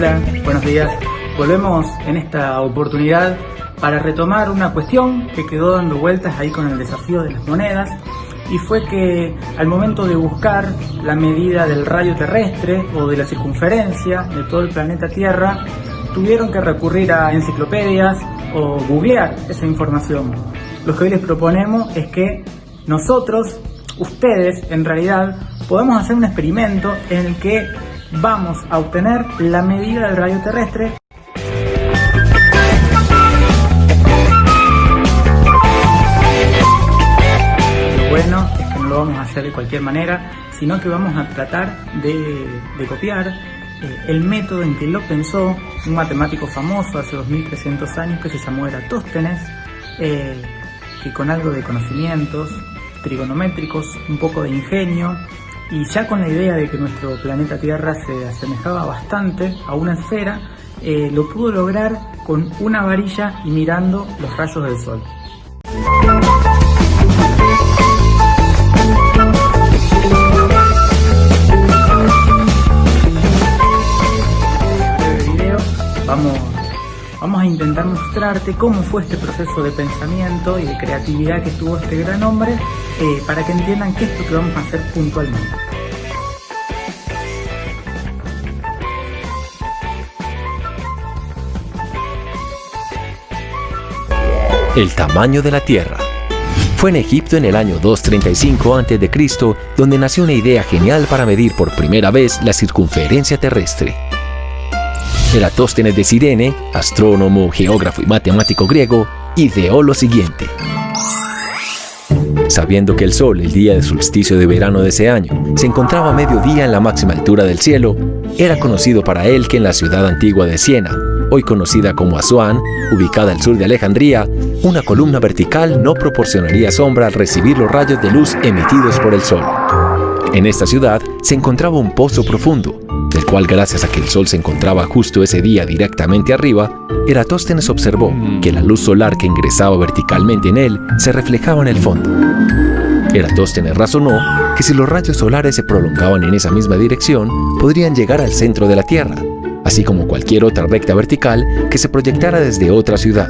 Hola, buenos días. Volvemos en esta oportunidad para retomar una cuestión que quedó dando vueltas ahí con el desafío de las monedas, y fue que al momento de buscar la medida del rayo terrestre o de la circunferencia de todo el planeta Tierra, tuvieron que recurrir a enciclopedias o googlear esa información. Lo que hoy les proponemos es que nosotros, ustedes en realidad, podemos hacer un experimento en el que vamos a obtener la medida del rayo terrestre. Lo bueno es que no lo vamos a hacer de cualquier manera, sino que vamos a tratar de copiar el método en que lo pensó un matemático famoso hace 2300 años que se llamó Eratóstenes, que con algo de conocimientos trigonométricos, un poco de ingenio, y ya con la idea de que nuestro planeta Tierra se asemejaba bastante a una esfera, lo pudo lograr con una varilla y mirando los rayos del sol. En este video vamos a intentar mostrarte cómo fue este proceso de pensamiento y de creatividad que tuvo este gran hombre, para que entiendan qué es lo que vamos a hacer puntualmente. El tamaño de la Tierra. Fue en Egipto en el año 235 a.C. donde nació una idea genial para medir por primera vez la circunferencia terrestre. Eratóstenes de Cirene, astrónomo, geógrafo y matemático griego, ideó lo siguiente. Sabiendo que el Sol, el día del solsticio de verano de ese año, se encontraba a mediodía en la máxima altura del cielo, era conocido para él que en la ciudad antigua de Siena, hoy conocida como Asuán, ubicada al sur de Alejandría, una columna vertical no proporcionaría sombra al recibir los rayos de luz emitidos por el Sol. En esta ciudad se encontraba un pozo profundo, del cual, gracias a que el Sol se encontraba justo ese día directamente arriba, Eratóstenes observó que la luz solar que ingresaba verticalmente en él se reflejaba en el fondo. Eratóstenes razonó que si los rayos solares se prolongaban en esa misma dirección, podrían llegar al centro de la Tierra, así como cualquier otra recta vertical que se proyectara desde otra ciudad,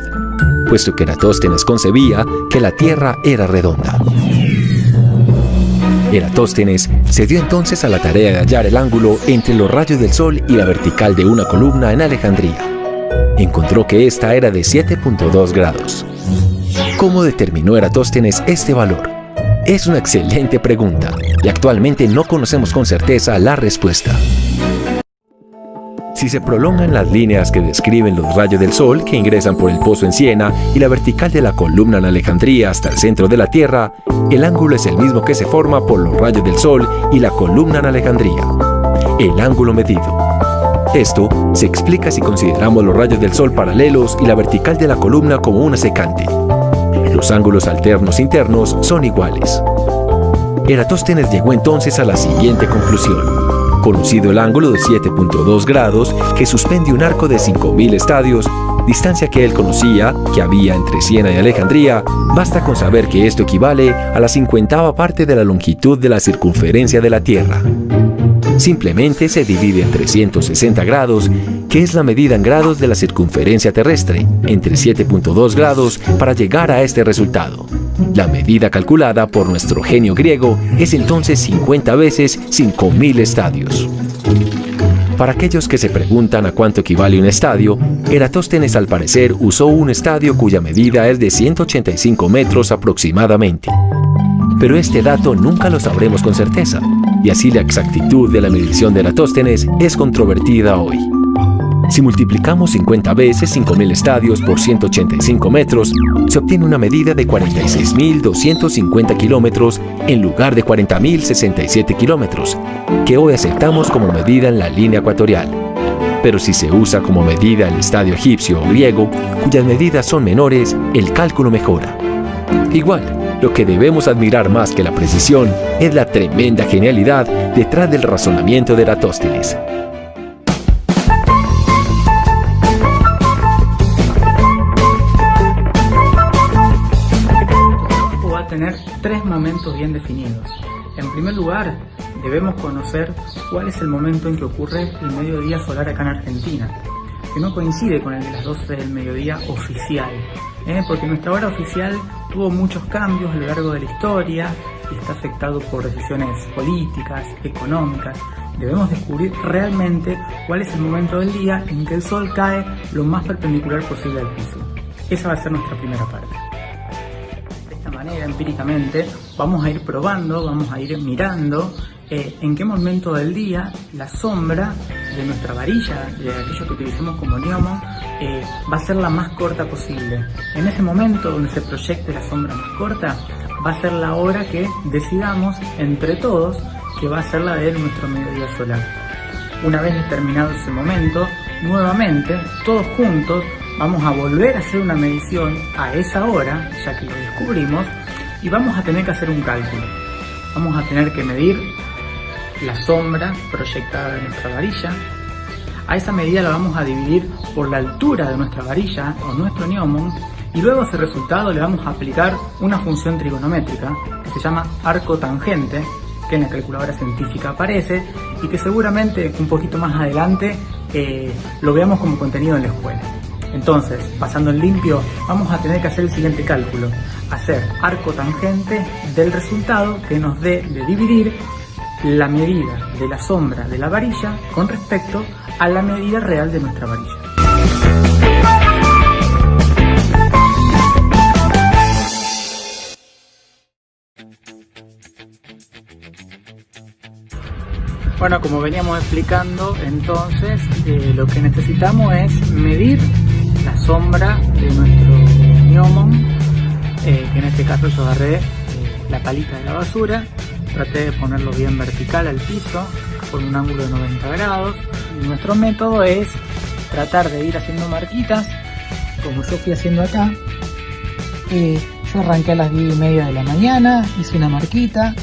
puesto que Eratóstenes concebía que la Tierra era redonda. Eratóstenes se dio entonces a la tarea de hallar el ángulo entre los rayos del Sol y la vertical de una columna en Alejandría. Encontró que esta era de 7.2 grados. ¿Cómo determinó Eratóstenes este valor? Es una excelente pregunta, y actualmente no conocemos con certeza la respuesta. Si se prolongan las líneas que describen los rayos del Sol que ingresan por el pozo en Siena y la vertical de la columna en Alejandría hasta el centro de la Tierra, el ángulo es el mismo que se forma por los rayos del Sol y la columna en Alejandría, el ángulo medido. Esto se explica si consideramos los rayos del Sol paralelos y la vertical de la columna como una secante. Los ángulos alternos internos son iguales. Eratóstenes llegó entonces a la siguiente conclusión. Conocido el ángulo de 7.2 grados que suspende un arco de 5.000 estadios, distancia que él conocía que había entre Siena y Alejandría, basta con saber que esto equivale a la 50ª parte de la longitud de la circunferencia de la Tierra. Simplemente se divide en 360 grados, que es la medida en grados de la circunferencia terrestre, entre 7.2 grados para llegar a este resultado. La medida calculada por nuestro genio griego es entonces 50 veces 5.000 estadios. Para aquellos que se preguntan a cuánto equivale un estadio, Eratóstenes al parecer usó un estadio cuya medida es de 185 metros aproximadamente. Pero este dato nunca lo sabremos con certeza, y así la exactitud de la medición de Eratóstenes es controvertida hoy. Si multiplicamos 50 veces 5.000 estadios por 185 metros, se obtiene una medida de 46.250 kilómetros en lugar de 40.067 kilómetros, que hoy aceptamos como medida en la línea ecuatorial. Pero si se usa como medida el estadio egipcio o griego, cuyas medidas son menores, el cálculo mejora. Igual, lo que debemos admirar más que la precisión es la tremenda genialidad detrás del razonamiento de Eratóstenes. Tener tres momentos bien definidos. En primer lugar, debemos conocer cuál es el momento en que ocurre el mediodía solar acá en Argentina, que no coincide con el de las 12 del mediodía oficial, porque nuestra hora oficial tuvo muchos cambios a lo largo de la historia y está afectado por decisiones políticas, económicas. Debemos descubrir realmente cuál es el momento del día en que el sol cae lo más perpendicular posible al piso. Esa va a ser nuestra primera parte. De esta manera, empíricamente, vamos a ir probando, vamos a ir mirando en qué momento del día la sombra de nuestra varilla, de aquello que utilicemos como gnomon, va a ser la más corta posible. En ese momento donde se proyecte la sombra más corta, va a ser la hora que decidamos entre todos que va a ser la de nuestro mediodía solar. Una vez determinado ese momento, nuevamente, todos juntos, vamos a volver a hacer una medición a esa hora, ya que lo descubrimos, y vamos a tener que hacer un cálculo. Vamos a tener que medir la sombra proyectada de nuestra varilla. A esa medida la vamos a dividir por la altura de nuestra varilla o nuestro gnomon, y luego a ese resultado le vamos a aplicar una función trigonométrica que se llama arco tangente, que en la calculadora científica aparece y que seguramente un poquito más adelante lo veamos como contenido en la escuela. Entonces, pasando en limpio, vamos a tener que hacer el siguiente cálculo: hacer arco tangente del resultado que nos dé de dividir la medida de la sombra de la varilla con respecto a la medida real de nuestra varilla. Bueno, como veníamos explicando, entonces lo que necesitamos es medir la sombra de nuestro gnomon, que en este caso yo agarré la palita de la basura, traté de ponerlo bien vertical al piso, con un ángulo de 90 grados, y nuestro método es tratar de ir haciendo marquitas, como yo fui haciendo acá. Yo arranqué a las 10:30 de la mañana, hice una marquita,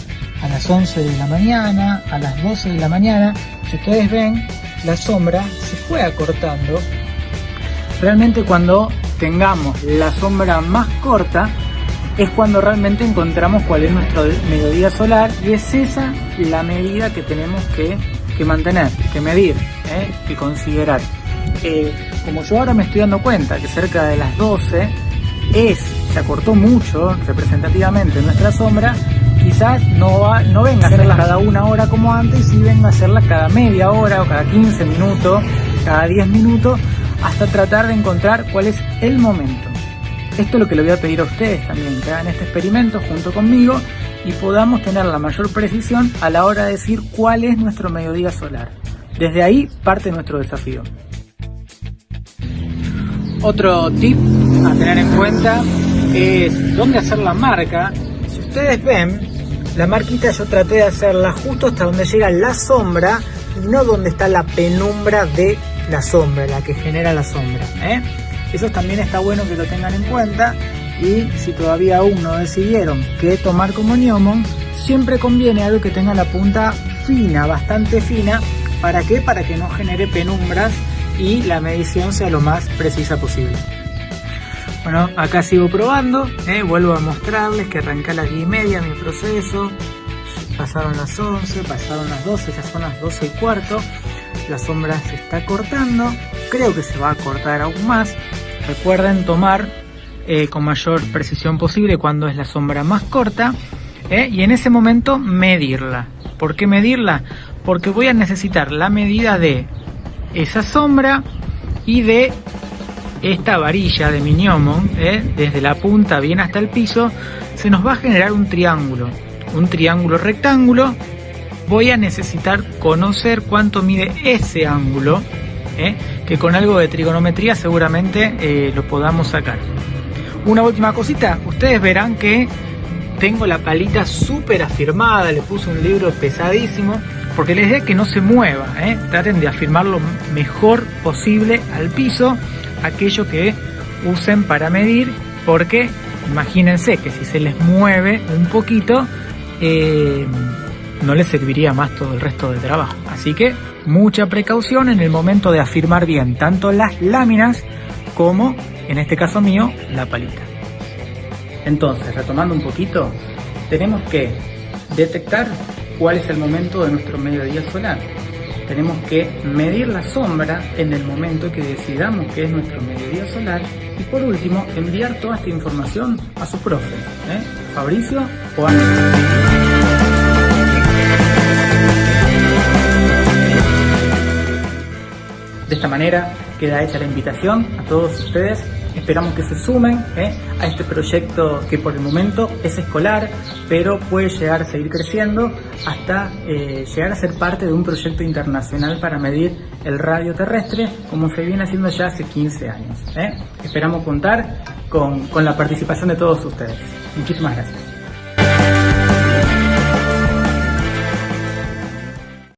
a las 11 de la mañana, a las 12 de la mañana. Si ustedes ven, la sombra se fue acortando. Realmente cuando tengamos la sombra más corta es cuando realmente encontramos cuál es nuestro mediodía solar, y es esa la medida que tenemos que mantener, que medir, que considerar. Como yo ahora me estoy dando cuenta que cerca de las 12 se acortó mucho representativamente nuestra sombra, quizás no venga a hacerla cada una hora como antes, y venga a hacerla cada media hora o cada 15 minutos, cada 10 minutos, hasta tratar de encontrar cuál es el momento. Esto es lo que le voy a pedir a ustedes también, que hagan este experimento junto conmigo y podamos tener la mayor precisión a la hora de decir cuál es nuestro mediodía solar. Desde ahí parte nuestro desafío. Otro tip a tener en cuenta es dónde hacer la marca. Si ustedes ven, la marquita yo traté de hacerla justo hasta donde llega la sombra, y no donde está la penumbra de la sombra, la que genera la sombra. Eso también está bueno que lo tengan en cuenta, y si todavía aún no decidieron qué tomar como gnomon, siempre conviene algo que tenga la punta fina, bastante fina. ¿Para qué? Para que no genere penumbras y la medición sea lo más precisa posible. Bueno, acá sigo probando, vuelvo a mostrarles que arranqué a las 10:30 mi proceso, pasaron las 11, pasaron las 12, ya son las 12:15, la sombra se está cortando, creo que se va a cortar aún más. Recuerden tomar con mayor precisión posible cuando es la sombra más corta, y en ese momento medirla. ¿Por qué medirla? Porque voy a necesitar la medida de esa sombra y de esta varilla de mi gnomon, desde la punta bien hasta el piso. Se nos va a generar un triángulo rectángulo. Voy a necesitar conocer cuánto mide ese ángulo, que con algo de trigonometría seguramente lo podamos sacar. Una última cosita, ustedes verán que tengo la palita súper afirmada, le puse un libro pesadísimo, porque la idea es que no se mueva, traten de afirmar lo mejor posible al piso aquello que usen para medir, porque imagínense que si se les mueve un poquito, no les serviría más todo el resto del trabajo. Así que mucha precaución en el momento de afirmar bien tanto las láminas como, en este caso mío, la palita. Entonces, retomando un poquito, tenemos que detectar cuál es el momento de nuestro mediodía solar. Tenemos que medir la sombra en el momento que decidamos que es nuestro mediodía solar y por último enviar toda esta información a su profe, Fabricio o a mí. De esta manera queda hecha la invitación a todos ustedes. Esperamos que se sumen a este proyecto que por el momento es escolar, pero puede llegar a seguir creciendo hasta llegar a ser parte de un proyecto internacional para medir el radio terrestre, como se viene haciendo ya hace 15 años. Esperamos contar con la participación de todos ustedes. Muchísimas gracias.